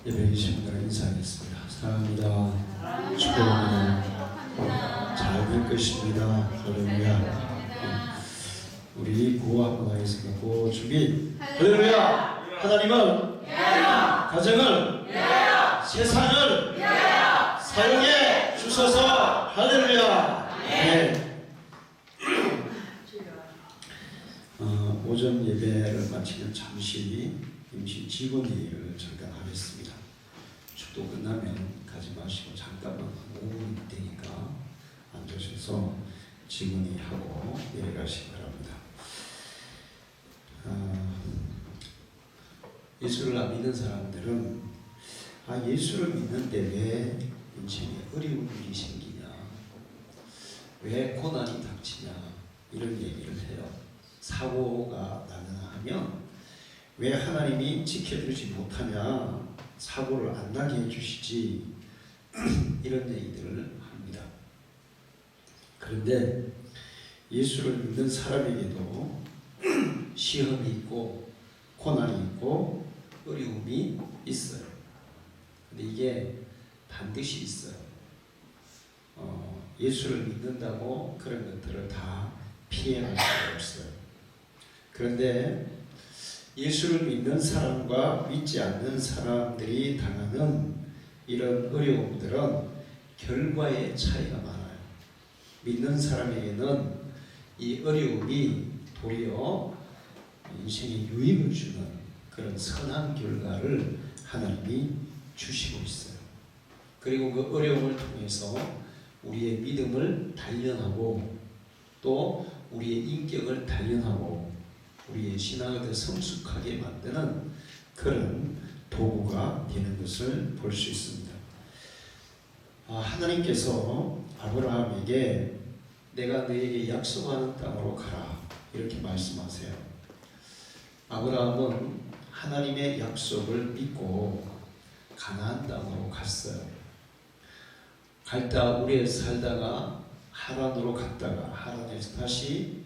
예배 주신 분들 인사하겠습니다. 사랑합니다. 축복합니다. 잘 될 것입니다. 할렐루야. 우리 구호 한번 하겠습니다. 구호 준비. 할렐루야. 하나님은 가정을 세상을 사용해 주셔서 할렐루야. 네. 오전 예배를 마치면 잠시 임시 직원회의를 잠깐 하겠습니다. 축도 끝나면 가지 마시고 잠깐만 5분 되니까 앉으셔서 직원회의 하고 내려가시기 바랍니다. 예수를 안 믿는 사람들은 예수를 믿는데 왜 인생에 어려운 일이 생기냐, 왜 고난이 닥치냐, 이런 얘기를 해요. 사고가 나느냐 하면 왜 하나님이 지켜주지 못하냐, 사고를 안 나게 해주시지, 이런 얘기들을 합니다. 그런데 예수를 믿는 사람에게도 시험이 있고 고난이 있고 어려움이 있어요. 근데 이게 반드시 있어요. 예수를 믿는다고 그런 것들을 다 피해갈 수가 없어요. 그런데 예수를 믿는 사람과 믿지 않는 사람들이 당하는 이런 어려움들은 결과의 차이가 많아요. 믿는 사람에게는 이 어려움이 도리어 인생에 유익을 주는 그런 선한 결과를 하나님이 주시고 있어요. 그리고 그 어려움을 통해서 우리의 믿음을 단련하고 또 우리의 인격을 단련하고 우리의 신앙을 더 성숙하게 만드는 그런 도구가 되는 것을 볼 수 있습니다. 하나님께서 아브라함에게 내가 너에게 약속하는 땅으로 가라 이렇게 말씀하세요. 아브라함은 하나님의 약속을 믿고 가나안 땅으로 갔어요. 갈다 오래 살다가 하란으로 갔다가 하란에서 다시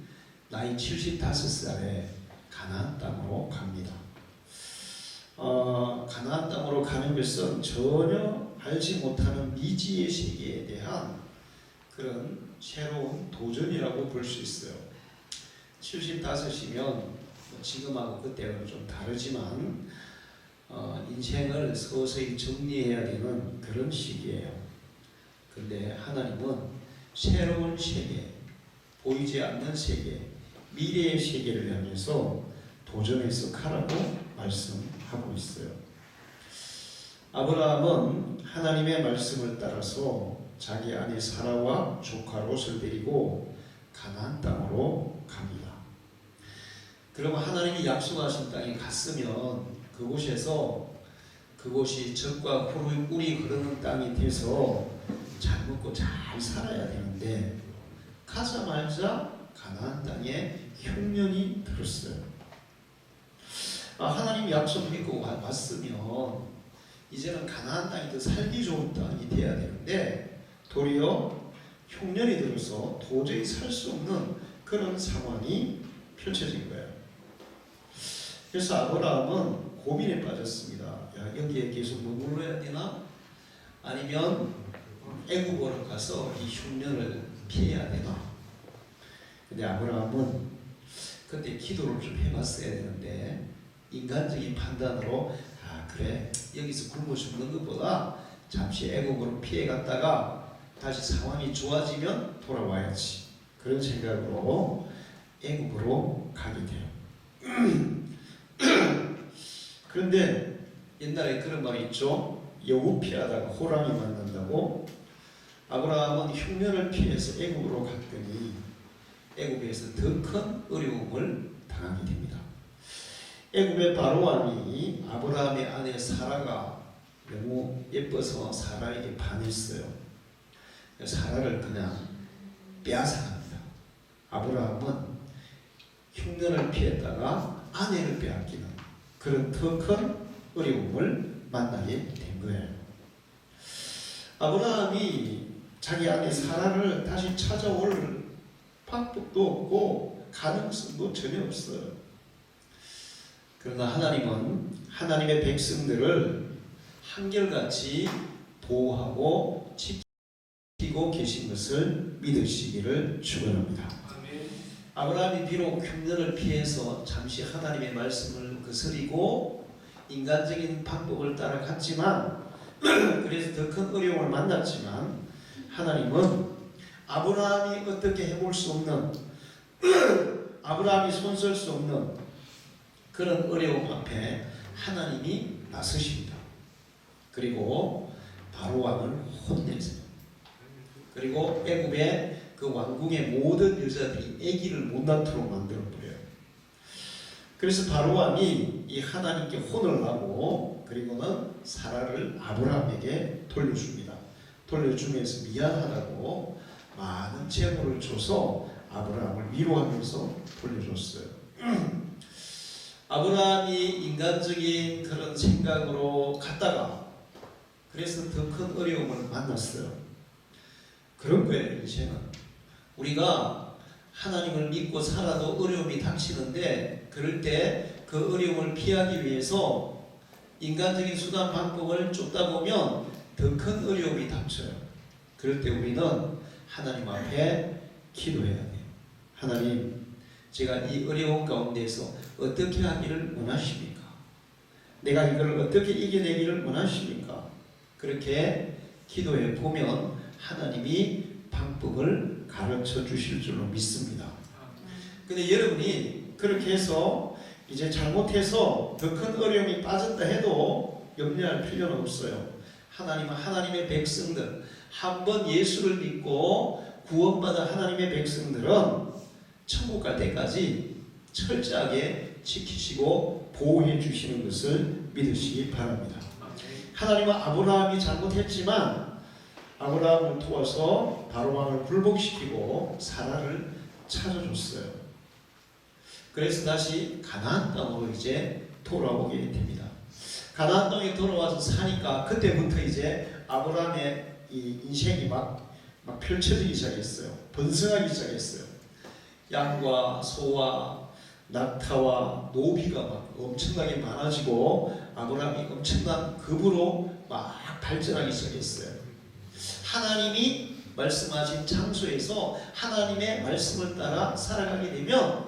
나이 75살에 가나안 땅으로 갑니다. 가나안 땅으로 가는 것은 전혀 알지 못하는 미지의 세계에 대한 그런 새로운 도전이라고 볼 수 있어요. 75이면 지금하고 그때는 좀 다르지만 인생을 서서히 정리해야 되는 그런 시기예요. 그런데 하나님은 새로운 세계, 보이지 않는 세계, 미래의 세계를 향해서 도전해서 가라고 말씀하고 있어요. 아브라함은 하나님의 말씀을 따라서 자기 아내 사라와 조카 롯을 데리고 가나안 땅으로 갑니다. 그러면 하나님이 약속하신 땅에 갔으면 그곳이 젖과 꿀이 흐르는 땅이 돼서 잘 먹고 잘 살아야 되는데 가자마자 가나안 땅에 흉년이 들었어요. 하나님 약속 믿고 왔으면 이제는 가나안 땅이 더 살기 좋은 땅이 돼야 되는데 도리어 흉년이 들어서 도저히 살 수 없는 그런 상황이 펼쳐진 거예요. 그래서 아브라함은 고민에 빠졌습니다. 여기에 계속 머물러야 되나? 아니면 애굽으로 가서 이 흉년을 피해야 되나? 근데 아브라함은 그때 기도를 좀 해봤어야 되는데 인간적인 판단으로 그래 여기서 굶어 죽는 것보다 잠시 애굽으로 피해 갔다가 다시 상황이 좋아지면 돌아와야지, 그런 생각으로 애굽으로 가게 돼요. 그런데 옛날에 그런 말이 있죠. 여우 피하다가 호랑이 만난다고. 아브라함은 흉년을 피해서 애굽으로 갔더니 애굽에서 더 큰 어려움을 당하게 됩니다. 애굽의 바로왕이 아브라함의 아내 사라가 너무 예뻐서 사라에게 반했어요. 사라를 그냥 빼앗아갑니다. 아브라함은 흉년을 피했다가 아내를 빼앗기는 그런 더 큰 어려움을 만나게 된 거예요. 아브라함이 자기 아내 사라를 다시 찾아올 방법도 없고 가능성도 전혀 없어요. 그러나 하나님은 하나님의 백성들을 한결같이 보호하고 지키고 계신 것을 믿으시기를 축원합니다. 아브라함이 비록 흉년을 피해서 잠시 하나님의 말씀을 거스리고 인간적인 방법을 따라갔지만 그래서 더 큰 어려움을 만났지만 하나님은 아브라함이 어떻게 해볼 수 없는 아브라함이 손쓸 수 없는 그런 어려움 앞에 하나님이 나서십니다. 그리고 바로 왕을 혼내세요. 그리고 애굽의 그 왕궁의 모든 여자들이 아기를 못 낳도록 만들어버려요. 그래서 바로 왕이 이 하나님께 혼을 나고 그리고는 사라를 아브라함에게 돌려줍니다. 돌려주면서 미안하다고 많은 재물을 줘서 아브라함을 위로하면서 돌려줬어요. 아브라함이 인간적인 그런 생각으로 갔다가 그래서 더 큰 어려움을 만났어요. 그런 거예요. 인생은 우리가 하나님을 믿고 살아도 어려움이 닥치는데 그럴 때 그 어려움을 피하기 위해서 인간적인 수단 방법을 쫓다 보면 더 큰 어려움이 닥쳐요. 그럴 때 우리는 하나님 앞에 기도해야 돼요. 하나님, 제가 이 어려운 가운데서 어떻게 하기를 원하십니까? 내가 이걸 어떻게 이겨내기를 원하십니까? 그렇게 기도해 보면 하나님이 방법을 가르쳐 주실 줄로 믿습니다. 근데 여러분이 그렇게 해서 이제 잘못해서 더 큰 어려움이 빠졌다 해도 염려할 필요는 없어요. 하나님은 하나님의 백성들, 한번 예수를 믿고 구원받은 하나님의 백성들은 천국 갈 때까지 철저하게 지키시고 보호해 주시는 것을 믿으시기 바랍니다. 하나님은 아브라함이 잘못했지만 아브라함을 도와서 바로왕을 굴복시키고 사라를 찾아줬어요. 그래서 다시 가나안 땅으로 이제 돌아오게 됩니다. 가나안 땅에 돌아와서 사니까 그때부터 이제 아브라함의 이 인생이 막 펼쳐지기 시작했어요. 번성하기 시작했어요. 양과 소와 낙타와 노비가 막 엄청나게 많아지고 아브라함이 엄청난 급으로 막 발전하기 시작했어요. 하나님이 말씀하신 장소에서 하나님의 말씀을 따라 살아가게 되면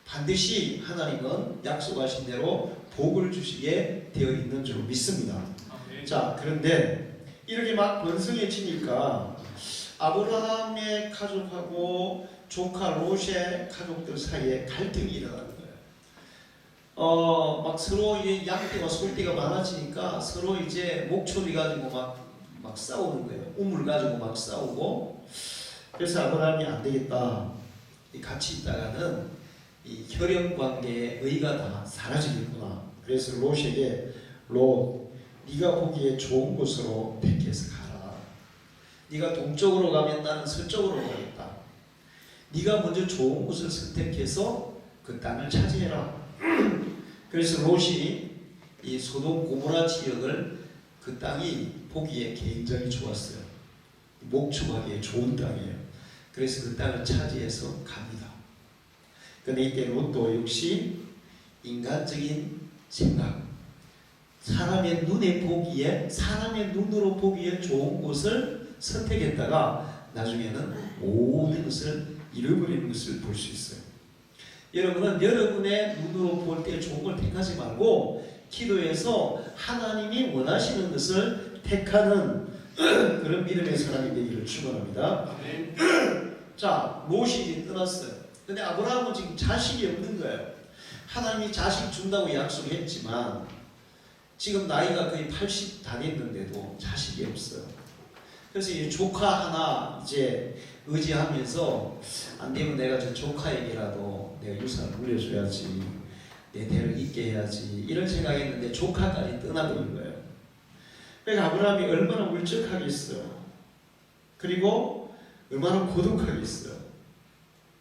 반드시 하나님은 약속하신 대로 복을 주시게 되어 있는 줄 믿습니다. 자, 그런데 이렇게 막 번성해지니까 아브라함의 가족하고 조카 롯의 가족들 사이에 갈등이 일어나는 거예요. 막 서로 이제 양떼와 솔떼가 많아지니까 서로 이제 목초리 가지고 막 싸우는 거예요. 우물 가지고 막 싸우고. 그래서 아브라함이 안 되겠다. 같이 있다가는 이 혈연 관계의 의가 다 사라지겠구나. 그래서 롯에게 롯, 네가 보기에 좋은 곳으로 택해서 가라. 네가 동쪽으로 가면 나는 서쪽으로 가겠다. 네가 먼저 좋은 곳을 선택해서 그 땅을 차지해라. 그래서 롯이 이 소돔 고모라 지역을 그 땅이 보기에 굉장히 좋았어요. 목축하기에 좋은 땅이에요. 그래서 그 땅을 차지해서 갑니다. 근데 이때 롯도 역시 인간적인 생각, 사람의 눈으로 보기에 좋은 곳을 선택했다가 나중에는 모든 것을 잃어버리는 것을 볼 수 있어요. 여러분은 여러분의 눈으로 볼 때 좋은 걸 택하지 말고 기도해서 하나님이 원하시는 것을 택하는 그런 믿음의 사람이 되기를 축원합니다. 자, 롯이 떠났어요. 근데 아브라함은 지금 자식이 없는 거예요. 하나님이 자식 준다고 약속했지만 지금 나이가 거의 80 다 됐는데도 자식이 없어요. 그래서 이 조카 하나 이제 의지하면서 안 되면 내가 저 조카에게라도 내가 유산을 물려줘야지, 내 대를 잇게 해야지 이런 생각했는데 조카까지 떠나버린 거예요. 그러니까 아브라함이 얼마나 울적하겠어요. 그리고 얼마나 고독하겠어요.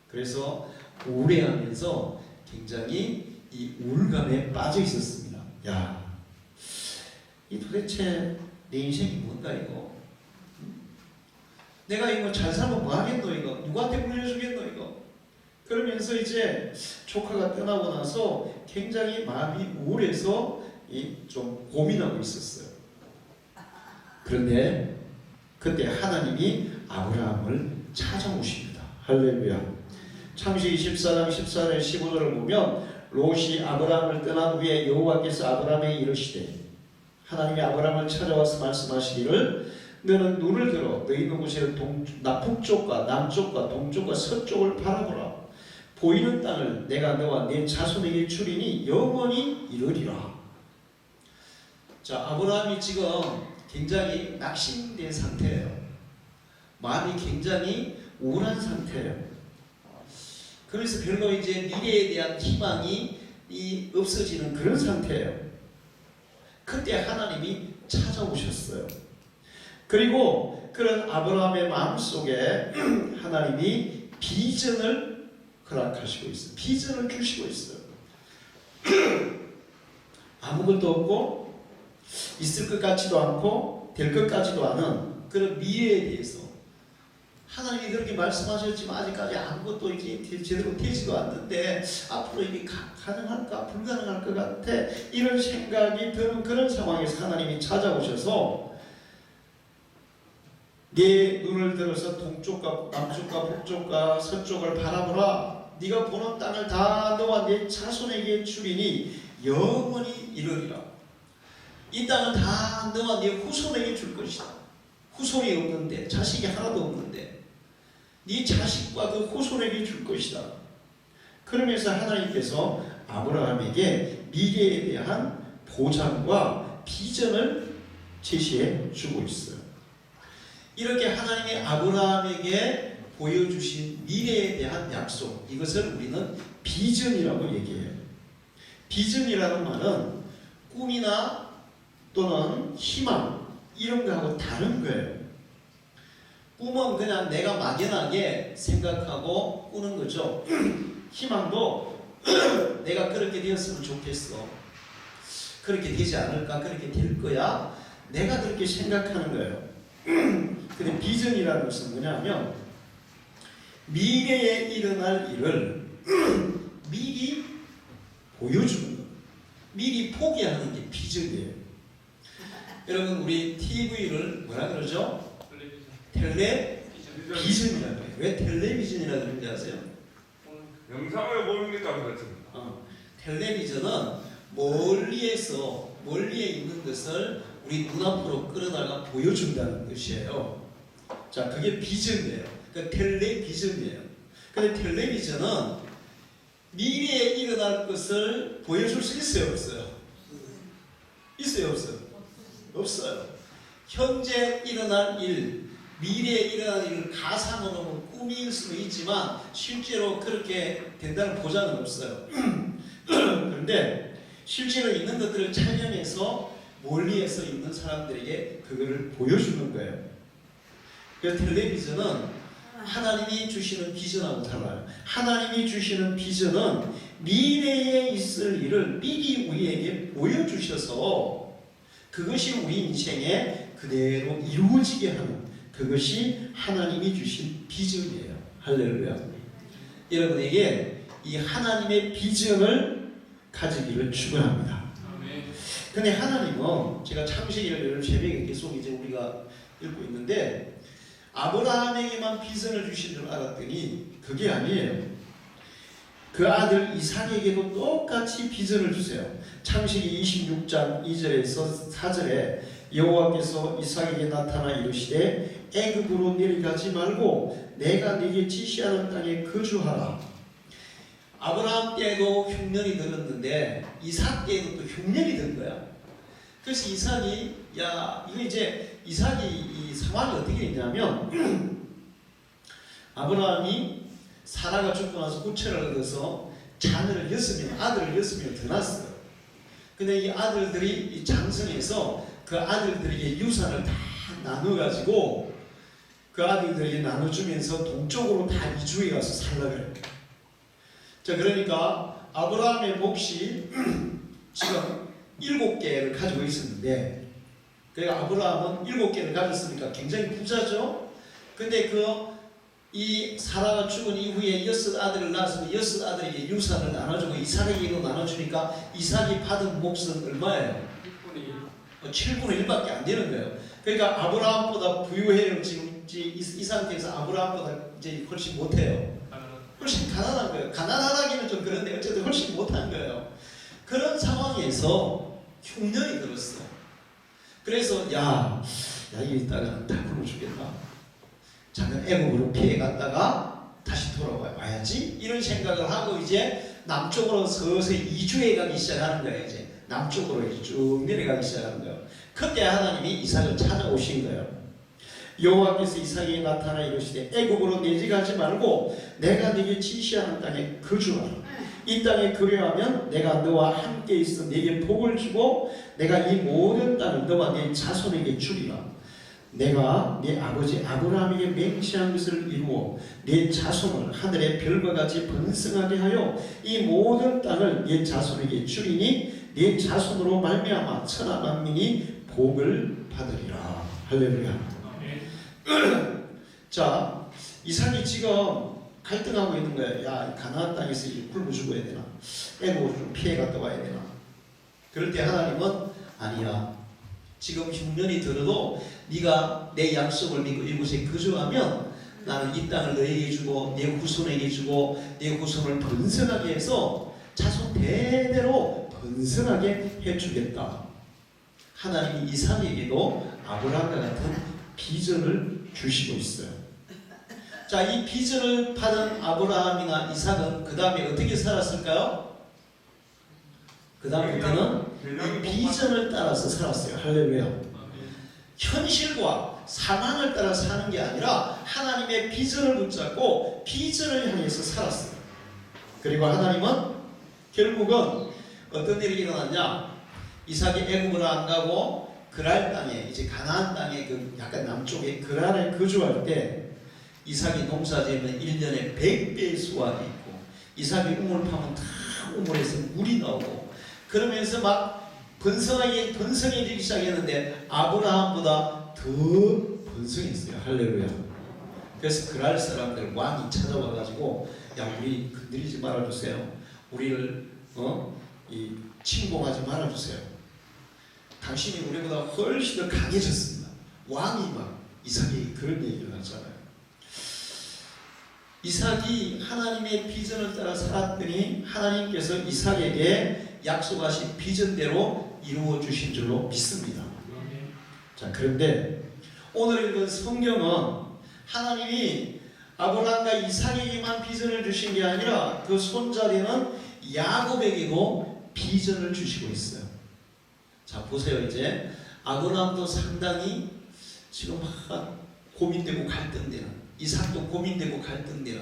그래서 우울해하면서 굉장히 이 우울감에 빠져 있었습니다. 야, 이 도대체 내 인생이 뭔가 이거? 내가 이거 잘 살면 뭐 하겠노 이거? 누구한테 물려주겠노 이거? 그러면서 이제 조카가 떠나고 나서 굉장히 마음이 우울해서 좀 고민하고 있었어요. 그런데 그때 하나님이 아브라함을 찾아오십니다. 할렐루야. 창세기 14장 14절 15절을 보면 롯이 아브라함을 떠난 후에 여호와께서 아브라함에게 이르시되 하나님이 아브라함을 찾아와서 말씀하시기를 너는 눈을 들어 너희 있는 곳에 북쪽과 남쪽과 동쪽과 서쪽을 바라보라. 보이는 땅을 내가 너와 내 자손에게 주리니 영원히 이르리라. 자, 아브라함이 지금 굉장히 낙심된 상태예요. 마음이 굉장히 우울한 상태예요. 그래서 별로 이제 미래에 대한 희망이 없어지는 그런 상태예요. 그때 하나님이 찾아오셨어요. 그리고 그런 아브라함의 마음속에 하나님이 비전을 허락하시고 있어요. 비전을 주시고 있어요. 아무것도 없고 있을 것 같지도 않고 될 것 같지도 않은 그런 미래에 대해서 하나님이 그렇게 말씀하셨지만 아직까지 아무것도 이렇게 제대로 되지도 않는데 앞으로 이게 가능할까 불가능할 것 같아 이런 생각이 드는 그런 상황에서 하나님이 찾아오셔서 네 눈을 들어서 동쪽과 남쪽과 북쪽과 서쪽을 바라보라. 네가 보는 땅을 다 너와 네 자손에게 주리니 영원히 이르리라. 이 땅을 다 너와 네 후손에게 줄 것이다. 후손이 없는데 자식이 하나도 없는데 네 자식과 그 후손에게 줄 것이다. 그러면서 하나님께서 아브라함에게 미래에 대한 보장과 비전을 제시해 주고 있어요. 이렇게 하나님이 아브라함에게 보여주신 미래에 대한 약속, 이것을 우리는 비전이라고 얘기해요. 비전이라는 말은 꿈이나 또는 희망 이런 거하고 다른 거예요. 꿈은 그냥 내가 막연하게 생각하고 꾸는 거죠. 희망도 내가 그렇게 되었으면 좋겠어. 그렇게 되지 않을까? 그렇게 될 거야? 내가 그렇게 생각하는 거예요. 근데 비전이라는 것은 뭐냐면 미래에 일어날 일을 미리 보여주는 것, 미리 포기하는 게 비전이에요. 여러분 우리 TV를 뭐라 그러죠? 텔레비전이라고 해요. 왜 텔레비전이라고 그러는지 아세요? 영상을 보니까 그렇습니다. 텔레비전은 멀리에 있는 것을 우리 눈앞으로 끌어다가 보여준다는 것이에요. 자, 그게 비전이에요. 그러니까 텔레비전이에요. 근데 텔레비전은 미래에 일어날 것을 보여줄 수 있어요, 없어요? 있어요, 없어요? 없어요. 현재 일어날 일, 미래에 일어날 일을 가상으로 꾸밀 수도 있지만 실제로 그렇게 된다는 보장은 없어요. 그런데 실제로 있는 것들을 촬영해서 멀리에서 있는 사람들에게 그거를 보여주는 거예요. 그래서 텔레비전은 하나님이 주시는 비전하고 달라요. 하나님이 주시는 비전은 미래에 있을 일을 미리 우리에게 보여주셔서 그것이 우리 인생에 그대로 이루어지게 하는 그것이 하나님이 주신 비전이에요. 할렐루야. 여러분에게 이 하나님의 비전을 가지기를 축원합니다. 근데 하나님은 제가 창세기를 새벽에 계속 이제 우리가 읽고 있는데 아브라함에게만 비전을 주신 줄 알았더니 그게 아니에요. 그 아들 이삭에게도 똑같이 비전을 주세요. 창세기 26장 2절에서 4절에 여호와께서 이삭에게 나타나 이르시되 애굽으로 내려가지 말고 내가 네게 지시하는 땅에 거주하라. 아브라함 때도 흉년이 들었는데 이삭 때도 또 흉년이 든 거야. 그래서 이삭이 이삭이 이 상황이 어떻게 됐냐면 아브라함이 사라가 죽고 나서 후처를 얻어서 아들을 6명 더 낳았어요. 근데 이 아들들이 이 장성해서 그 아들들에게 유산을 다 나눠가지고 그 아들들에게 나눠주면서 동쪽으로 다 이주해 가서 살라 그래요. 자, 그러니까 아브라함의 몫이 지금 7개를 가지고 있었는데, 그러니까 아브라함은 7개를 가졌으니까 굉장히 부자죠. 근데 이 사라가 죽은 이후에 6아들을 낳았으면 6아들에게 유산을 나눠주고 이삭에게도 나눠주니까 이삭이 받은 몫은 얼마예요? 7분의 1밖에 안 되는 거예요. 그러니까 아브라함보다 부유해요. 지금 이 상태에서 아브라함보다 이제 훨씬 못해요. 훨씬 가난한 거예요. 가난하다기는 좀 그런데 어쨌든 훨씬 못한 거예요. 그런 상황에서 흉년이 들었어. 그래서 여기 있다가 다 굶어 죽겠다. 잠깐 애국으로 피해 갔다가 다시 돌아와야지 이런 생각을 하고 이제 남쪽으로 서서히 이주해 가기 시작하는 거예요. 이제 남쪽으로 쭉 내려가기 시작하는 거예요. 그때 하나님이 이삭을 찾아오신 거예요. 여호와께서 이삭에게 나타나 이르시되 애국으로 내지가지 말고 내가 네게 지시하는 땅에 거주하라. 이 땅에 거류하면 내가 너와 함께 있어 네게 복을 주고 내가 이 모든 땅을 너와 네 자손에게 주리라. 내가 네 아버지 아브라함에게 맹세한 것을 이루어 네 자손을 하늘의 별과 같이 번성하게 하여 이 모든 땅을 네 자손에게 주리니 네 자손으로 말미암아 천하 만민이 복을 받으리라. 할렐루야. 자, 이삭이 지금 갈등하고 있는 거예요. 가나안 땅에서 굶어 죽어야 되나? 애국으로 좀 피해 갔다 와야 되나? 그럴 때 하나님은 아니야. 지금 흉년이 들어도 네가 내 약속을 믿고 이곳에 거주하면 나는 이 땅을 너에게 주고 내 후손에게 주고 내 후손을 번성하게 해서 자손 대대로 번성하게 해주겠다. 하나님이 이삭에게도 아브라함과 같은 비전을 주시고 있어요. 자, 이 비전을 받은 아브라함이나 이삭은 그 다음에 어떻게 살았을까요? 그 다음부터는 이 비전을 따라서 살았어요. 할렐루야. 현실과 상황을 따라 사는 게 아니라 하나님의 비전을 붙잡고 비전을 향해서 살았어요. 그리고 하나님은 결국은 어떤 일이 일어났냐? 이삭이 애굽으로 안 가고 그랄 땅에 이제 가나안 땅에 그 약간 남쪽에 그랄에 거주할 때 이삭이 농사지으면 1년에 100배의 수확이 있고 이삭이 우물 파면 다 우물에서 물이 나오고 그러면서 막 번성해지기 시작했는데 아브라함보다 더 번성했어요. 할렐루야. 그래서 그랄 사람들 왕이 찾아와가지고 우리 건드리지 말아주세요. 우리를 침공하지 말아주세요. 당신이 우리보다 훨씬 더 강해졌습니다. 왕이 막 이삭이 그런 얘기를 하잖아요. 이삭이 하나님의 비전을 따라 살았더니 하나님께서 이삭에게 약속하신 비전대로 이루어 주신 줄로 믿습니다. 자, 그런데 오늘 읽은 성경은 하나님이 아브라함과 이삭에게만 비전을 주신 게 아니라 그 손자되는 야곱에게도 비전을 주시고 있어요. 자, 보세요. 이제 아브라함도 상당히 지금 막 고민되고 갈등되는, 이삭도 고민되고 갈등되는,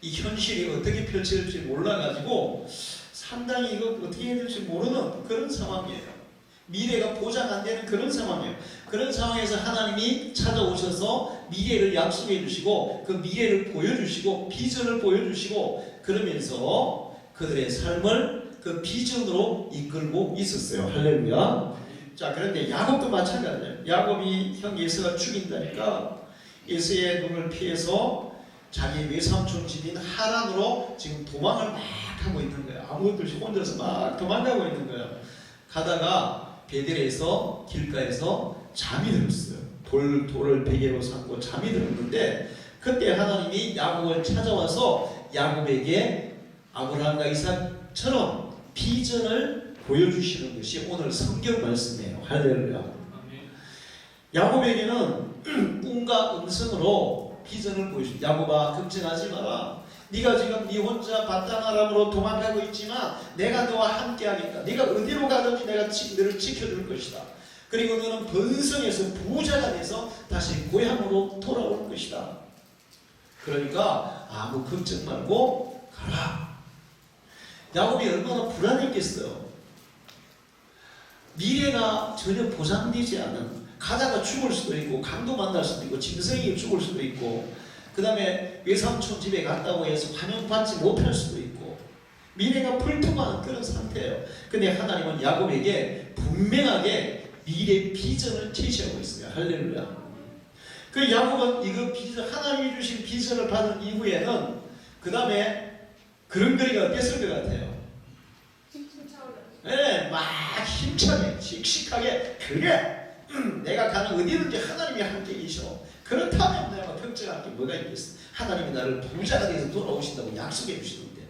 이 현실이 어떻게 펼쳐질지 몰라가지고 상당히 이거 어떻게 해야 될지 모르는 그런 상황이에요. 미래가 보장 안 되는 그런 상황이에요. 그런 상황에서 하나님이 찾아오셔서 미래를 약속해 주시고 그 미래를 보여주시고 비전을 보여주시고 그러면서 그들의 삶을 그 비전으로 이끌고 있었어요. 할렐루야. 자, 그런데 야곱도 마찬가지예요. 야곱이 형 예서가 죽인다니까 예서의 눈을 피해서 자기 외삼촌 집인 하란으로 지금 도망을 막 하고 있는 거예요. 아무것도 없이 혼자서 막 도망가고 있는 거예요. 가다가 베델에서 길가에서 잠이 들었어요. 돌을 베개로 삼고 잠이 들었는데 그때 하나님이 야곱을 찾아와서 야곱에게 아브라함과 이삭처럼 비전을 보여주시는 것이 오늘 성경 말씀이에요. 할렐루야. 야곱에게는 꿈과 음성으로 비전을 보여줍니다. 야곱아, 걱정하지 마라. 네가 지금 네 혼자 바단 아람으로 도망가고 있지만 내가 너와 함께 하겠다. 네가 어디로 가든지 내가 너를 지켜줄 것이다. 그리고 너는 번성해서 부자가 돼서 다시 고향으로 돌아올 것이다. 그러니까 아무 걱정 말고 가라. 야곱이 얼마나 불안했겠어요. 미래가 전혀 보장되지 않은, 가다가 죽을 수도 있고 강도 만날 수도 있고 짐승에게 죽을 수도 있고 그 다음에 외삼촌 집에 갔다고 해서 환영받지 못할 수도 있고 미래가 불투명한 그런 상태예요. 근데 하나님은 야곱에게 분명하게 미래 비전을 제시하고 있어요. 할렐루야. 그 야곱은 이거 비전, 하나님이 주신 비전을 받은 이후에는 그 다음에 그런 거리가 어땠을 것 같아요? 예, 막 힘차게 씩씩하게 그래 내가 가는 어디든지 하나님이 함께 계셔. 그렇다면 내가 걱정할 게 뭐가 있겠어. 하나님이 나를 부자가 돼서 돌아오신다고 약속해 주시는데,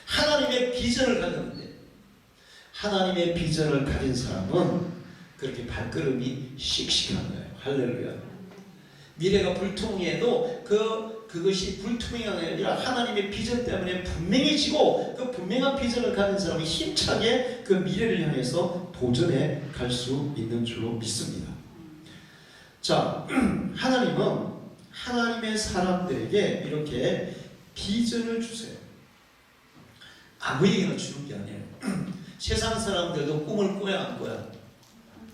하나님의 비전을 가졌는데, 하나님의 비전을 가진 사람은 그렇게 발걸음이 씩씩한 거예요. 할렐루야. 미래가 불투명해도 그것이 불투명한 게 아니라 하나님의 비전 때문에 분명해지고, 그 분명한 비전을 가진 사람이 힘차게 그 미래를 향해서 도전해 갈 수 있는 줄로 믿습니다. 자, 하나님은 하나님의 사람들에게 이렇게 비전을 주세요. 아무에게나 주는 게 아니에요. 세상 사람들도 꿈을 꿔야 안 꿔야?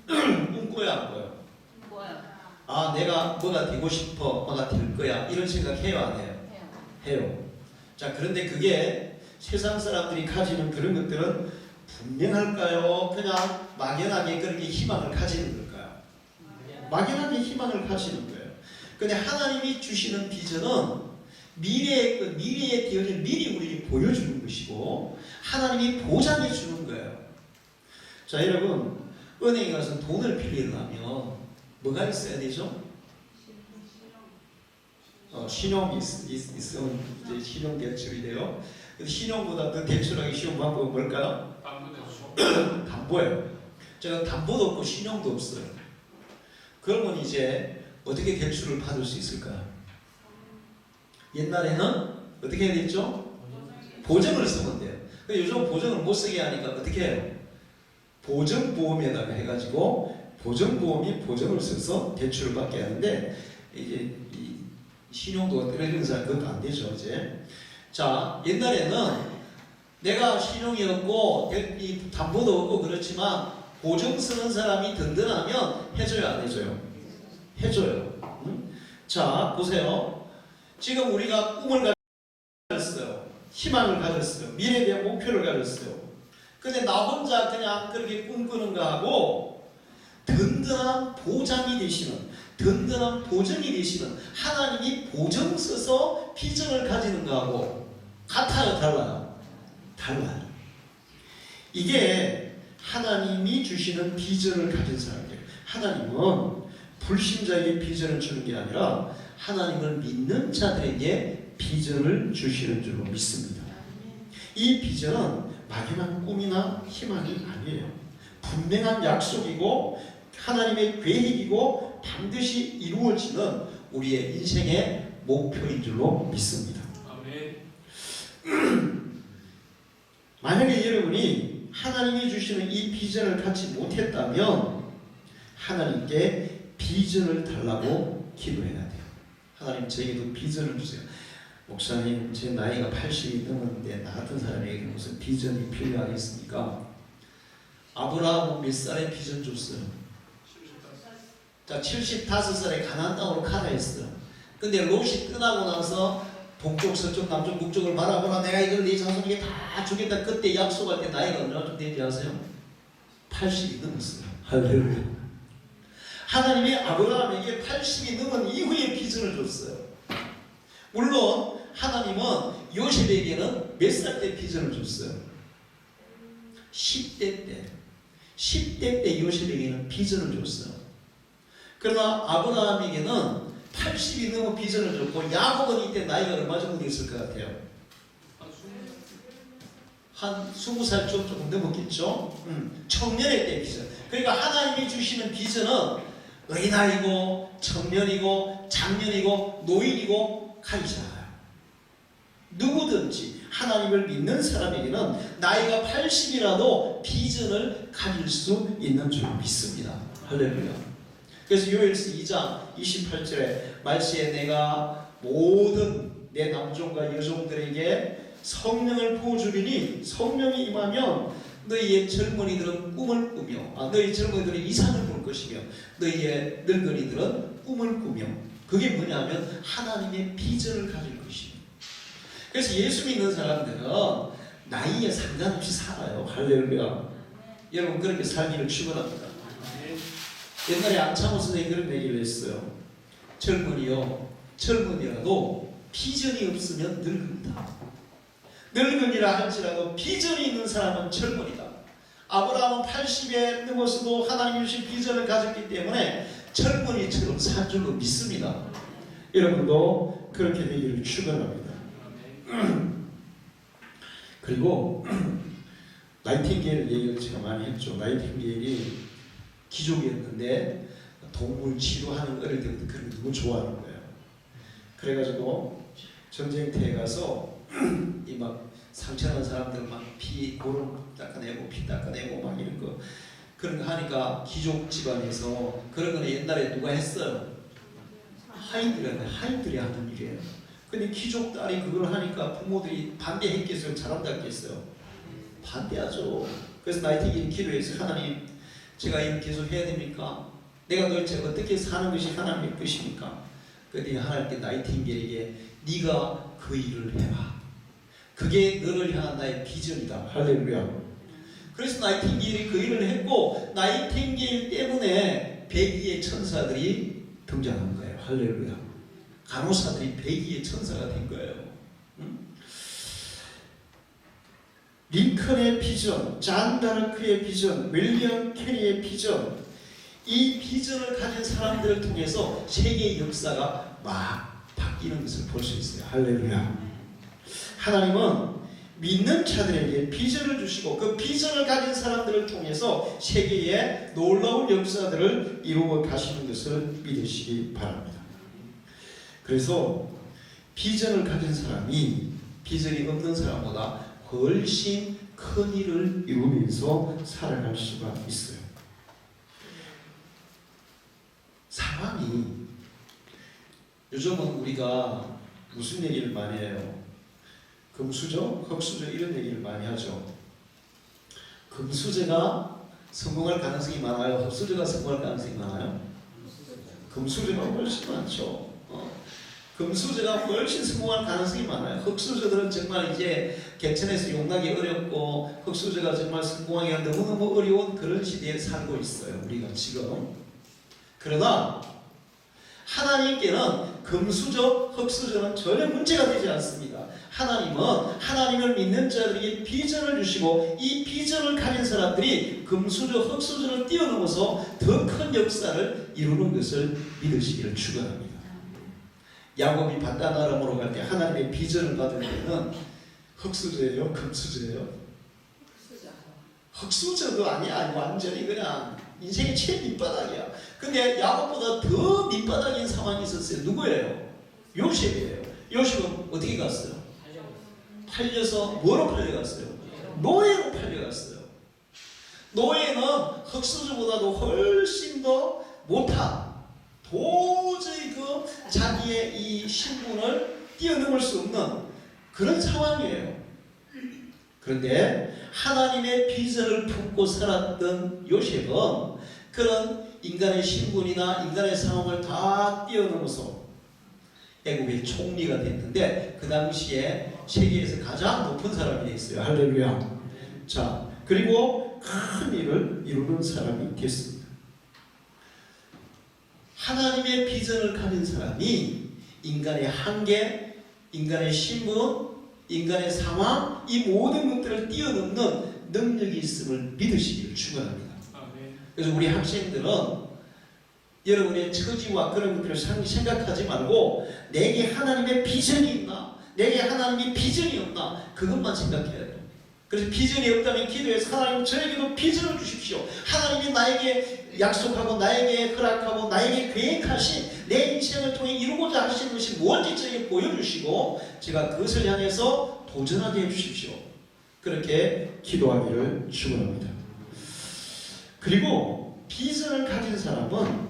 꿈 꿔야 안 꿔요? 아, 내가 뭐가 되고 싶어, 뭐가 될 거야, 이런 생각 해요, 안 해요? 해요. 자, 그런데 그게 세상 사람들이 가지는 그런 것들은 분명할까요? 그냥 막연하게 그렇게 희망을 가지는 걸까요? 막연하게 희망을 가지는 거예요. 근데 하나님이 주시는 비전은 미래에 되어질 미리 우리에게 보여주는 것이고, 하나님이 보장해 주는 거예요. 자, 여러분, 은행에 가서 돈을 빌리려면 뭐가 있어야 되죠? 신용이 있으면 이제 신용 대출이 돼요. 신용보다 더 대출하기 쉬운 방법은 뭘까요? 담보예요. 제가 담보도 없고 신용도 없어요. 그러면 이제 어떻게 대출을 받을 수 있을까요? 옛날에는 어떻게 해야 됐죠? 보증을 쓰면 돼요. 요즘 보증을 못 쓰게 하니까 어떻게 해요? 보증보험에다가 해가지고 보증보험이 보증을 써서 대출을 받게 하는데, 이제 이 신용도가 떨어지는 사람 그것도 안 되죠, 이제. 자, 옛날에는 내가 신용이 없고 이 담보도 없고 그렇지만 보증 쓰는 사람이 든든하면 해줘요, 안 해줘요? 해줘요. 응? 자, 보세요. 지금 우리가 꿈을 가졌어요. 희망을 가졌어요. 미래에 대한 목표를 가졌어요. 근데 나 혼자 그냥 그렇게 꿈꾸는가 하고, 든든한 보장이 되시는, 든든한 보증이 되시는 하나님이 보증 써서 비전을 가지는 거하고 같아요, 달라요? 달라요. 이게 하나님이 주시는 비전을 가진 사람들. 하나님은 불신자에게 비전을 주는 게 아니라 하나님을 믿는 자들에게 비전을 주시는 줄로 믿습니다. 이 비전은 막연한 꿈이나 희망이 아니에요. 분명한 약속이고 하나님의 계획이고 반드시 이루어지는 우리의 인생의 목표인 줄로 믿습니다. 만약에 여러분이 하나님이 주시는 이 비전을 갖지 못했다면 하나님께 비전을 달라고 기도해야 돼요. 하나님, 저에게도 비전을 주세요. 목사님, 제 나이가 80이 넘었는데 나 같은 사람에게 무슨 비전이 필요하겠습니까? 아브라함은 몇 살에 비전 줬어요? 자, 75살에 가나안 땅으로 가라 했어요. 근데 롯이 떠나고 나서 동쪽, 서쪽, 남쪽, 북쪽을 바라보라, 내가 이걸 네 자손에게 다 주겠다. 그때 약속할 때 나이가 얼마나 되는지 아세요? 80이 넘었어요. 할렐루야. 하나님이 아브라함에게 80이 넘은 이후에 비전을 줬어요. 물론 하나님은 요셉에게는 몇 살 때 비전을 줬어요? 10대 때. 10대 때 요셉에게는 비전을 줬어요. 그러나 아브라함에게는 80이 넘은 비전을 줬고, 야곱은 이때 나이가 얼마 정도 됐을 것 같아요? 한 20살 조금 넘었겠죠? 청년의 때 비전. 그러니까 하나님이 주시는 비전은 어린아이고 청년이고 장년이고 노인이고 가리지 않아요. 누구든지 하나님을 믿는 사람에게는 나이가 80이라도 비전을 가질 수 있는 줄 믿습니다. 할렐루야. 그래서 요엘서 2장 28절에 말세에 내가 모든 내 남종과 여종들에게 성령을 부어주리니 성령이 임하면 너희의 젊은이들은 꿈을 꾸며 너희 젊은이들은 이상을 볼 것이며 너희의 늙은이들은 꿈을 꾸며, 그게 뭐냐면 하나님의 비전을 가질 것이며. 그래서 예수 믿는 사람들은 나이에 상관없이 살아요. 할렐루야. 여러분, 그렇게 살기를 축원합니다. 옛날에 안창호 선생님이 그런 얘기를 했어요. 젊은이라도 비전이 없으면 늙은이다. 늙은이라 할지라도 비전이 있는 사람은 젊은이다. 아브라함은 80에 넘어서도 하나님 주신 비전을 가졌기 때문에 젊은이처럼 산 줄로 믿습니다. 여러분도 그렇게 되기를 축원합니다. 그리고 나이팅게일 얘기를 제가 많이 했죠. 나이팅게일이 귀족이었는데 동물 치료하는 어릴 때부터 그런 거 너무 좋아하는 거예요. 그래가지고 전쟁터에 가서 이 막 상처난 사람들 막 피 고름 닦아내고 피 닦아내고 막 이런 거 그런 거 하니까 귀족 집안에서 그런 거는 옛날에 누가 했어요? 하인들이 하는 일이에요. 근데 귀족 딸이 그걸 하니까 부모들이 반대했겠어요? 잘한다 했겠어요? 반대하죠. 그래서 나이팅게일이 기도해서 하나님 제가 이걸 계속 해야 됩니까? 내가 도대체 어떻게 사는 것이 하나님의 뜻입니까? 그랬더니 하나님께 나이팅게일에게 네가 그 일을 해라. 그게 너를 향한 나의 비전이다. 할렐루야. 그래서 나이팅게일이 그 일을 했고 나이팅게일 때문에 102의 천사들이 등장한 거예요. 할렐루야. 간호사들이 102의 천사가 된 거예요. 응? 링컨의 비전, 잔 다르크의 비전, 윌리엄 캐리의 비전, 이 비전을 가진 사람들을 통해서 세계의 역사가 막 바뀌는 것을 볼 수 있어요. 할렐루야. 하나님은 믿는 자들에게 비전을 주시고 그 비전을 가진 사람들을 통해서 세계의 놀라운 역사들을 이루어 가시는 것을 믿으시기 바랍니다. 그래서 비전을 가진 사람이 비전이 없는 사람보다 훨씬 큰 일을 이루면서 살아갈 수가 있어요. 상황이 요즘은 우리가 무슨 얘기를 많이 해요? 금수저, 흙수저 이런 얘기를 많이 하죠. 금수저가 성공할 가능성이 많아요? 흙수저가 성공할 가능성이 많아요? 금수저가 훨씬 많죠. 금수저가 훨씬 성공할 가능성이 많아요. 흙수저들은 정말 이제 개천에서 용나기 어렵고 흙수저가 정말 성공하기가 너무너무 어려운 그런 시대에 살고 있어요. 우리가 지금. 그러나 하나님께는 금수저, 흙수저는 전혀 문제가 되지 않습니다. 하나님은 하나님을 믿는 자들에게 비전을 주시고 이 비전을 가진 사람들이 금수저, 흙수저를 뛰어넘어서 더 큰 역사를 이루는 것을 믿으시기를 축원합니다. 야곱이 바단 아람으로 갈 때 하나님의 비전을 받을 때는 흙수저예요? 금수저예요? 흙수저도 아니야. 완전히 그냥 인생의 최 밑바닥이야. 근데 야곱보다 더 밑바닥인 상황이 있었어요. 누구예요? 요셉이에요. 요셉은 어떻게 갔어요? 팔려서 뭐로 팔려갔어요? 노예로 팔려갔어요. 노예는 흙수저보다도 훨씬 더 못한 도저히 그 자기의 이 신분을 뛰어넘을 수 없는 그런 상황이에요. 그런데 하나님의 비전을 품고 살았던 요셉은 그런 인간의 신분이나 인간의 상황을 다 뛰어넘어서 애국의 총리가 됐는데 그 당시에 세계에서 가장 높은 사람이 됐어요. 할렐루야. 자, 그리고 큰 일을 이루는 사람이 됐습니다. 하나님의 비전을 가진 사람이 인간의 한계, 인간의 신분, 인간의 상황, 이 모든 것들을 뛰어넘는 능력이 있음을 믿으시기를 축원합니다. 그래서 우리 학생들은 여러분의 처지와 그런 것들을 생각하지 말고 내게 하나님의 비전이 있나? 내게 하나님의 비전이 없나? 그것만 생각해야 돼요. 그래서 비전이 없다면 기도해서 하나님 저에게도 비전을 주십시오. 하나님이 나에게 약속하고 나에게 허락하고 나에게 계획하신 내 인생을 통해 이루고자 하시는 것이 뭔지 저에게 보여주시고 제가 그것을 향해서 도전하게 해주십시오. 그렇게 기도하기를 축원합니다. 그리고 비전을 가진 사람은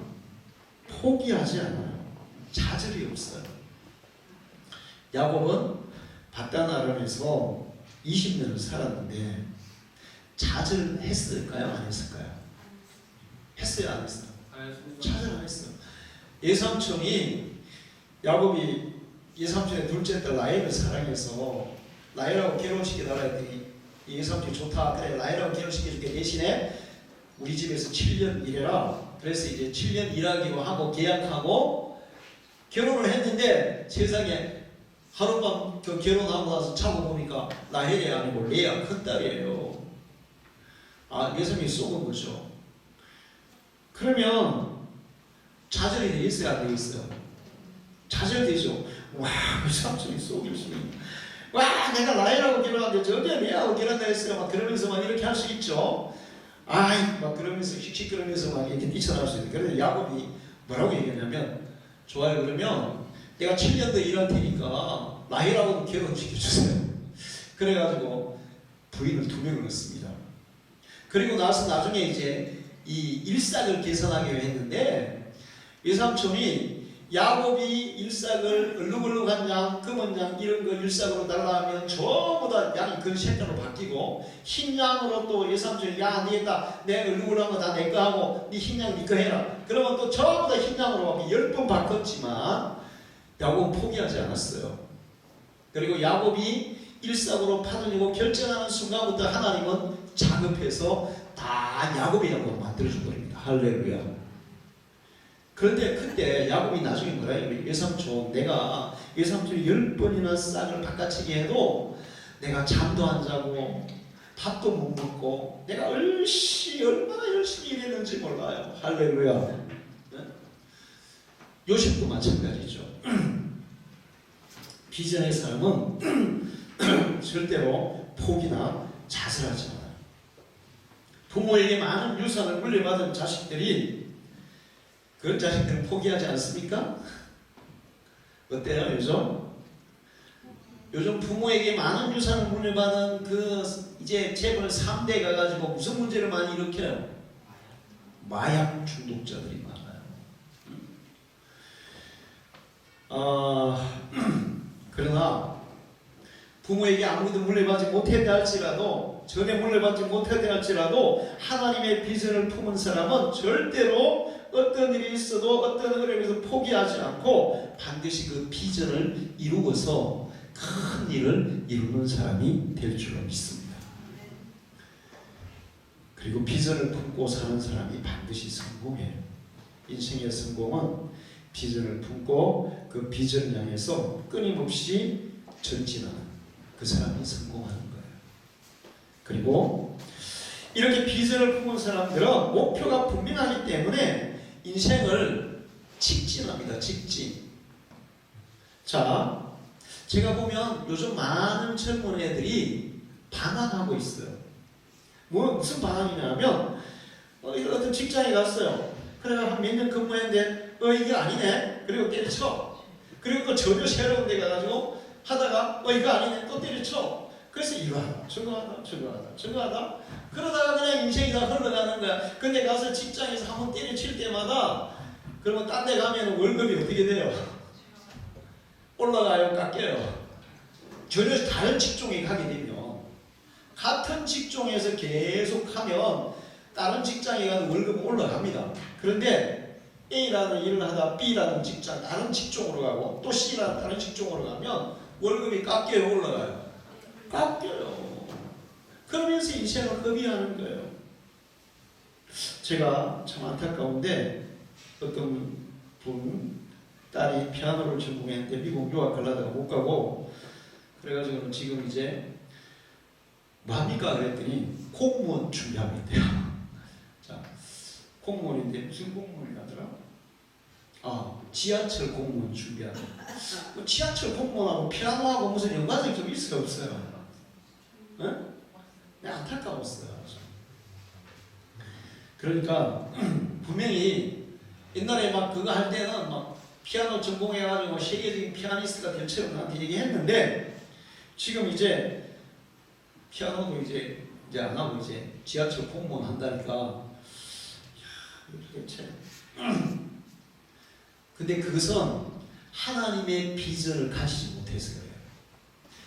포기하지 않아요. 좌절이 없어요. 야곱은 바단 아람에서 20년을 살았는데 좌절했을까요? 안 했을까요? 했어요? 안 했어요? 좌절 안 했어요. 예삼촌이 야곱이 예삼촌의 둘째 딸 라헬을 사랑해서 라헬하고 결혼시켜달라 했더니 예삼촌이 좋다. 그래 라헬하고 결혼시켜줄게. 대신에 우리 집에서 7년 일해라. 그래서 이제 7년 일하기로 하고 계약하고 결혼을 했는데 세상에 하룻밤 결혼하고 나서 자고 보니까 라헬이 아니고 레아 큰딸이에요. 외삼촌이 쏘은 거죠. 그러면 좌절이 되겠어요? 안 되겠어요? 좌절되죠. 와, 외삼촌이 쏘길 수는. 와, 내가 라헬하고 결혼하는데 저게 레아하고 결혼한다 했어요. 막 그러면서 막 이렇게 할 수 있죠. 아이, 막 그러면서 씩씩거리면서 막 이렇게 뛰쳐나올 수 있는. 그런데 야곱이 뭐라고 얘기하냐면, 좋아요, 그러면 내가 7년 더 일할 테니까 라헬하고 결혼시켜주세요. 그래가지고 부인을 2명을 넣습니다. 그리고 나서 나중에 이제 이 일삭을 계산하기로 했는데, 외삼촌이 야곱이 일삭을 얼룩얼룩한 양, 검은 양 이런 거 일삭으로 달라하면 전부 다 양이 그 색깔로 바뀌고, 흰 양으로 또 외삼촌이 야, 니가 내 얼룩얼룩한 거 다 내 거 하고 니 흰 양 니 거 해라. 그러면 또 전부 다 흰 양으로 10번 바꿨지만 야곱은 포기하지 않았어요. 그리고 야곱이 일삭으로 파들리고 결정하는 순간부터 하나님은 작업해서 다 야곱의 양으로 만들어준 겁니다. 할렐루야. 그런데 그때 야곱이 나중에 뭐라 해요? 외삼촌, 내가 외삼촌이 10번이나 싹을 바꿔치기 해도 내가 잠도 안 자고 밥도 못 먹고 내가 얼마나 열심히 일했는지 몰라요. 할렐루야. 네? 요셉도 마찬가지죠. 비전의 사람은 절대로 포기나 자살하지 않아요. 부모에게 많은 유산을 물려받은 자식들이 그런 자식들은 포기하지 않습니까? 어때요, 요즘? 요즘 부모에게 많은 유산을 물려받은 그 이제 재벌 3대 가가지고 무슨 문제를 많이 일으켜요? 마약 중독자들이 많아요. 그러나 부모에게 아무도 물려받지 못했다 할지라도, 전에 물려받지 못했다 할지라도 하나님의 비전을 품은 사람은 절대로 어떤 일이 있어도 어떤 어려움에서 포기하지 않고 반드시 그 비전을 이루어서 큰 일을 이루는 사람이 될 줄로 믿습니다. 그리고 비전을 품고 사는 사람이 반드시 성공해요. 인생의 성공은 비전을 품고 그 비전을 향해서 끊임없이 전진하는 그 사람이 성공하는 거예요. 그리고 이렇게 비전을 품은 사람들은 목표가 분명하기 때문에 인생을 직진합니다. 직진. 자, 제가 보면 요즘 많은 젊은 애들이 반항하고 있어요. 무슨 반항이냐면 어떤 직장에 갔어요. 그래 한 몇 년 근무했는데 이게 아니네. 그리고 때려쳐. 그리고 또 전혀 새로운 데 가가지고 하다가 이거 아니네. 또 때려쳐. 그래서 이거 하다 저거 하다 저거 하다 저거 하다 그러다가 그냥 인생이 다 흘러가는 거야. 근데 가서 직장에서 한번 때려칠 때마다 그러면 딴 데 가면 월급이 어떻게 돼요? 올라가요? 깎여요? 전혀 다른 직종에 가게 되면, 같은 직종에서 계속 하면 다른 직장에 가도 월급은 올라갑니다. 그런데 A라는 일을 하다 B라는 직장, 다른 직종으로 가고 또 C라는 다른 직종으로 가면 월급이 깎여요? 올라가요? 깎여요. 그러면서 인생을 허비하는 거예요. 제가 참 안타까운데 어떤 분 딸이 피아노를 전공했는데 미국 유학 가려다가 못 가고, 그래가지고 지금 이제 뭡니까 그랬더니 공무원 준비하고 있대요. 자, 공무원인데 무슨 공무원이라더라? 지하철 공무원 준비하는. 지하철 공무원하고 피아노하고 무슨 연관성이 좀 있어요, 없어요? 응? 안타까웠어요. 그러니까 분명히 옛날에 막 그거 할 때는 막 피아노 전공해가지고 세계적인 피아니스트가 될 처럼 나한테 얘기했는데, 지금 이제 피아노도 이제 안 하고 이제 지하철 공무원 한다니까, 이렇게 참. 근데 그것은 하나님의 비전을 가지지 못해서 그래요.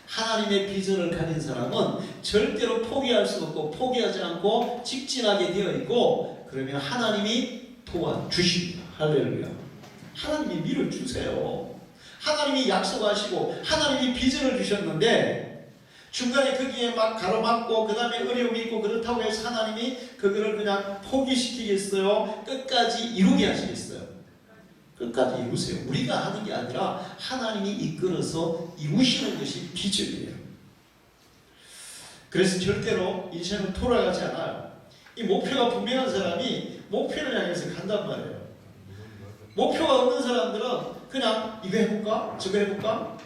하나님의 비전을 가진 사람은 절대로 포기할 수 없고 포기하지 않고 직진하게 되어 있고, 그러면 하나님이 도와주십니다. 할렐루야. 하나님이 밀어주세요. 하나님이 약속하시고 하나님이 비전을 주셨는데 중간에 거기에 막 가로막고 그 다음에 어려움이 있고 그렇다고 해서 하나님이 그거를 그냥 포기시키겠어요? 끝까지 이루게 하시겠어요? 끝까지 이루세요. 우리가 하는 게 아니라 하나님이 이끌어서 이루시는 것이 비전이에요. 그래서 절대로 인생은 돌아가지 않아요. 이 목표가 분명한 사람이 목표를 향해서 간단 말이에요. 목표가 없는 사람들은 그냥 이거 해볼까? 저거 해볼까?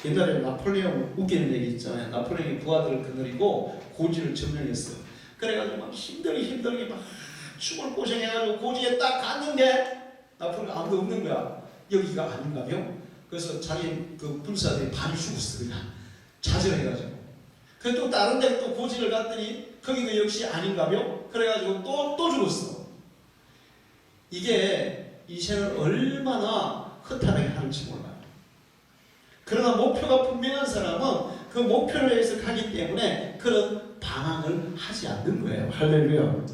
옛날에 나폴레옹 웃기는 얘기 있잖아요. 나폴레옹이 부하들을 거느리고 고지를 점령했어요. 그래가지고 막 힘들게 막 죽을 고생해가지고 고지에 딱 갔는데 나폴레옹 아무도 없는 거야. 여기가 아닌가요? 그래서 자기 그 군사들이 반이 죽었어. 그냥 좌절해가지고. 그래서 또 다른 데 또 고지를 갔더니 거기도 역시 아닌가요? 그래가지고 또 죽었어. 이게 인생을 얼마나 허탈하게 하는지 몰라요. 그러나 목표가 분명한 사람은 그 목표를 위해서 가기 때문에 그런 방황을 하지 않는 거예요. 할렐루야.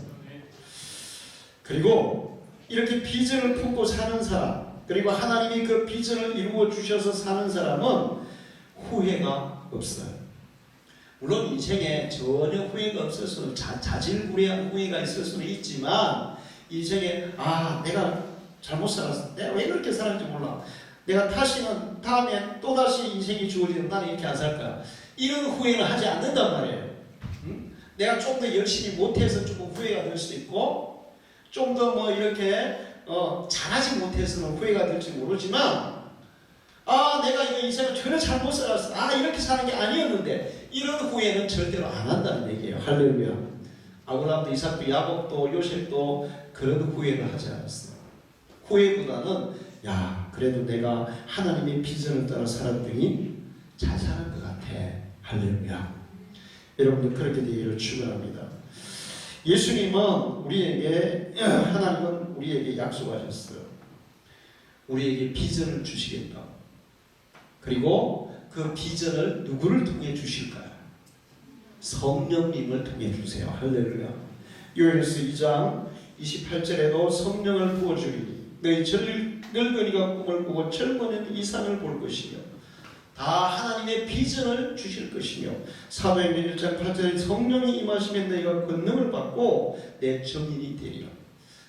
그리고 이렇게 비전을 품고 사는 사람, 그리고 하나님이 그 비전을 이루어 주셔서 사는 사람은 후회가 없어요. 물론 인생에 전혀 후회가 없을 수는 자질구레한 후회가 있을 수는 있지만 인생에 내가 잘못 살았어. 내가 왜 그렇게 살았는지 몰라. 내가 다음에 또다시 인생이 주어지면 나는 이렇게 안 살 거야. 이런 후회를 하지 않는단 말이에요. 내가 좀 더 열심히 못해서 조금 후회가 될 수 있고 좀 더 뭐 이렇게 잘하지 못해서는 후회가 될지 모르지만 내가 이거 인생을 전혀 잘못 살았어. 이렇게 사는 게 아니었는데 이런 후회는 절대로 안 한다는 얘기예요. 할렐루야. 아브라함도 이삭도 야곱도 요셉도 그런 후회를 하지 않았어요. 후회보다는 그래도 내가 하나님의 비전을 따라 살았더니 잘 사는 것 같아. 할렐루야. 여러분들 그렇게 되기를 축원합니다. 예수님은 하나님은 우리에게 약속하셨어요. 우리에게 비전을 주시겠다. 그리고 그 비전을 누구를 통해 주실까요? 성령님을 통해 주세요. 할렐루야. 요엘서 2장 28절에도 성령을 부어주리니 너희 늙은이가 꿈을 꾸고 젊은이는 이상을 볼 것이며 다 하나님의 비전을 주실 것이며 사도행전 1장 8절에 성령이 임하시면 너희가 권능을 받고 내 증인이 되리라.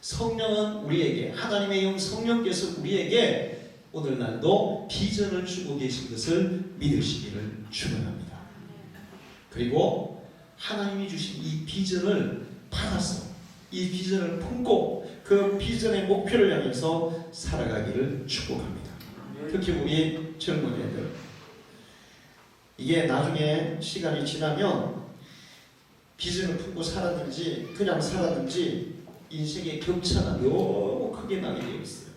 성령은 우리에게 하나님의 영 성령께서 우리에게 오늘날도 비전을 주고 계신 것을 믿으시기를 축원합니다. 그리고 하나님이 주신 이 비전을 받아서 이 비전을 품고 그 비전의 목표를 향해서 살아가기를 축복합니다. 특히 우리 젊은 애들, 이게 나중에 시간이 지나면 비전을 품고 살아든지 그냥 살아든지 인생의 격차가 너무 크게 나게 되어 있어요.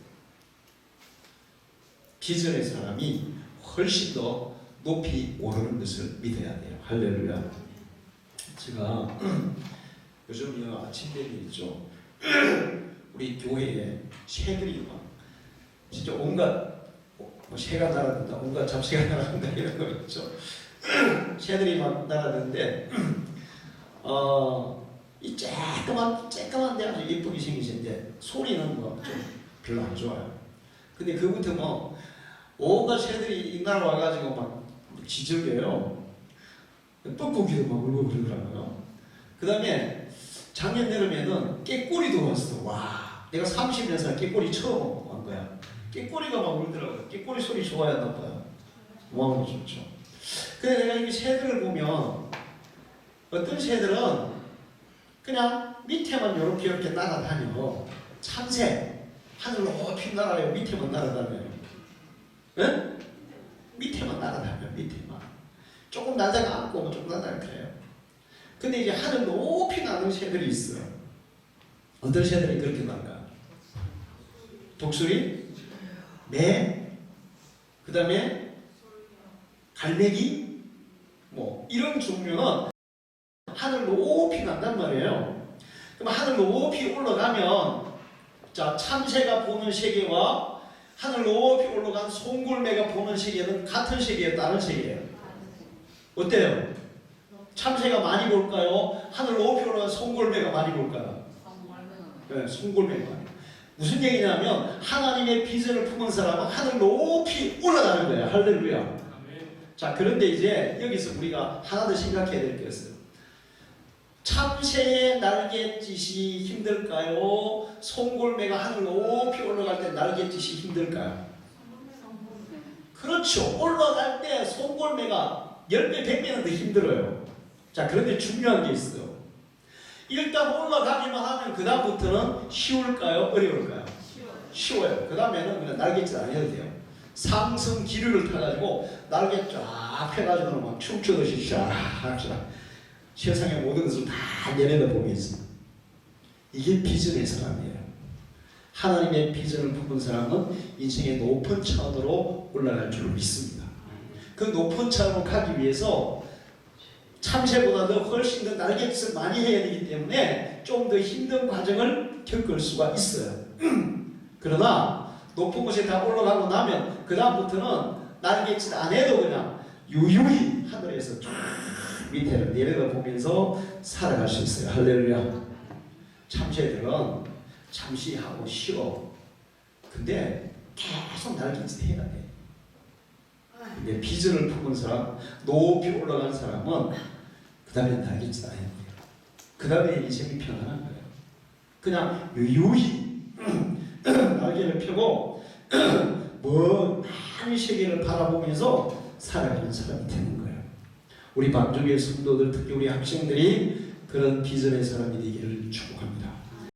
비전의 사람이 훨씬 더 높이 오르는 것을 믿어야 돼요. 할렐루야. 제가 요즘 아침 대비 있죠. 우리 교회에 새들이 막 진짜 온갖 새가 날아든다, 온갖 잡새가 날아든다 이런 거 있죠. 새들이 막 날아드는데 이 쬐끄만데 아주 예쁘게 생기신데 소리는 뭐 좀 별로 안 좋아요. 근데 그부터 온갖 새들이 날아와가지고 막 지저귀어요. 뻐꾸기도 막 울고 그러더라고요. 그 다음에 작년 여름에는 깨꼬리도 왔어. 와, 내가 30년 살 깨꼬리 처음 한 거야. 깨꼬리가 막 울더라고요. 깨꼬리 소리 좋아했나 봐요. 와, 좋죠. 근데 내가 이 새들을 보면 어떤 새들은 그냥 밑에만 이렇게 날아다녀. 참새, 하늘 높이 날아요. 밑에만 날아다녀요. 응? 밑에만 날아다녀요. 밑에만. 조금 날다가 앉고 조금 날다가 그래요. 근데 이제 하늘 높이 나는 새들이 있어요. 어떤 새들이 그렇게 날까? 독수리, 매, 그 다음에 갈매기, 뭐 이런 종류는 하늘 높이 난단 말이에요. 그럼 하늘 높이 올라가면 자, 참새가 보는 세계와 하늘 높이 올라간 송골매가 보는 세계는 같은 세계예요, 다른 세계예요? 어때요? 참새가 많이 볼까요? 하늘 높이 올라간 송골매가 많이 볼까요? 네, 송골매가 많이. 무슨 얘기냐면 하나님의 비전을 품은 사람은 하늘 높이 올라가는 거예요. 할렐루야. 자, 그런데 이제 여기서 우리가 하나 더 생각해야 될 게 있어요. 참새의 날갯짓이 힘들까요? 송골매가 하늘 높이 올라갈 때 날갯짓이 힘들까요? 그렇죠. 올라갈 때 송골매가 10배, 100배는 더 힘들어요. 자, 그런데 중요한 게 있어요. 일단 올라가기만 하면 그 다음부터는 쉬울까요? 어려울까요? 쉬워요. 그 다음에는 그냥 날갯짓 안 해도 돼요. 상승 기류를 타가지고 날개 쫙 펴가지고 막 춤추듯이 쫙 세상의 모든 것을 다 내려다 보겠습니다. 이게 비전의 사람이에요. 하나님의 비전을 품은 사람은 인생의 높은 차원으로 올라갈 줄 믿습니다. 그 높은 차원으로 가기 위해서 참새보다도 훨씬 더 날갯짓을 많이 해야 되기 때문에 좀 더 힘든 과정을 겪을 수가 있어요. 그러나 높은 곳에 다 올라가고 나면 그 다음부터는 날갯짓 안 해도 그냥 유유히 하늘에서 쭉 밑에를 내려다보면서 살아갈 수 있어요. 할렐루야. 참새들은 잠시 하고 쉬어. 근데 계속 날갯짓 해야 돼. 근데 비전을 품은 사람, 높이 올라간 사람은 그 다음에 날갯짓 안 해요. 그 다음에 인생이 평안한 거예요. 그냥 유유히 날개를 펴고 먼 세계를 바라보면서 살아가는 사람이 되는 거예요. 우리 방주교회 성도들, 특히 우리 학생들이 그런 비전의 사람이 되기를 축복합니다.